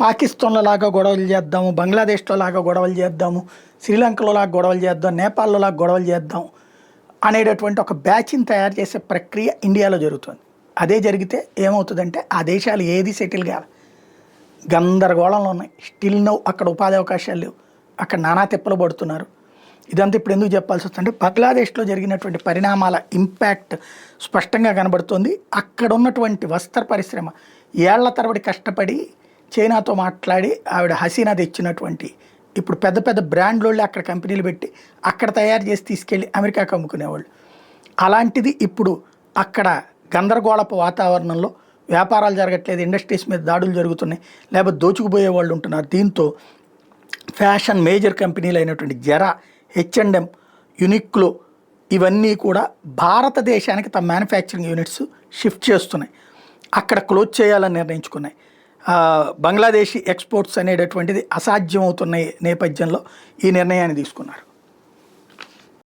పాకిస్తాన్లో లాగా గొడవలు చేద్దాము, బంగ్లాదేశ్లో లాగా గొడవలు చేద్దాము, శ్రీలంకలో లాగా గొడవలు చేద్దాం, నేపాల్లో లాగా గొడవలు చేద్దాం అనేటటువంటి ఒక బ్యాచ్ని తయారు చేసే ప్రక్రియ ఇండియాలో జరుగుతుంది. అదే జరిగితే ఏమవుతుందంటే ఆ దేశాలు ఏది సెటిల్ కాదు, గందరగోళంలో ఉన్నాయి. స్టిల్ నో అక్కడ ఉపాధి అవకాశాలు లేవు, అక్కడ నానా తిప్పలు పడుతున్నారు. ఇదంతా ఇప్పుడు ఎందుకు చెప్పాల్సి వస్తుందంటే బంగ్లాదేశ్లో జరిగినటువంటి పరిణామాల ఇంపాక్ట్ స్పష్టంగా కనబడుతుంది. అక్కడ ఉన్నటువంటి వస్త్ర పరిశ్రమ ఏళ్ల తరబడి కష్టపడి చైనాతో మాట్లాడి ఆవిడ హసీనా తెచ్చినటువంటి ఇప్పుడు పెద్ద పెద్ద బ్రాండ్లు అక్కడ కంపెనీలు పెట్టి అక్కడ తయారు చేసి తీసుకెళ్ళి అమెరికాకు అమ్ముకునేవాళ్ళు. అలాంటిది ఇప్పుడు అక్కడ గందరగోళపు వాతావరణంలో వ్యాపారాలు జరగట్లేదు, ఇండస్ట్రీస్ మీద దాడులు జరుగుతున్నాయి, లేకపోతే దోచుకుపోయే వాళ్ళు ఉంటున్నారు. దీంతో ఫ్యాషన్ మేజర్ కంపెనీలు అయినటువంటి జరా, H&M, యునిక్లో ఇవన్నీ కూడా భారతదేశానికి తమ మ్యానుఫ్యాక్చరింగ్ యూనిట్స్ షిఫ్ట్ చేస్తున్నాయి, అక్కడ క్లోజ్ చేయాలని నిర్ణయించుకున్నాయి. బంగ్లాదేశీ ఎక్స్పోర్ట్స్ అనేటటువంటిది అసాధ్యం అవుతున్న నేపథ్యంలో ఈ నిర్ణయాన్ని తీసుకున్నారు.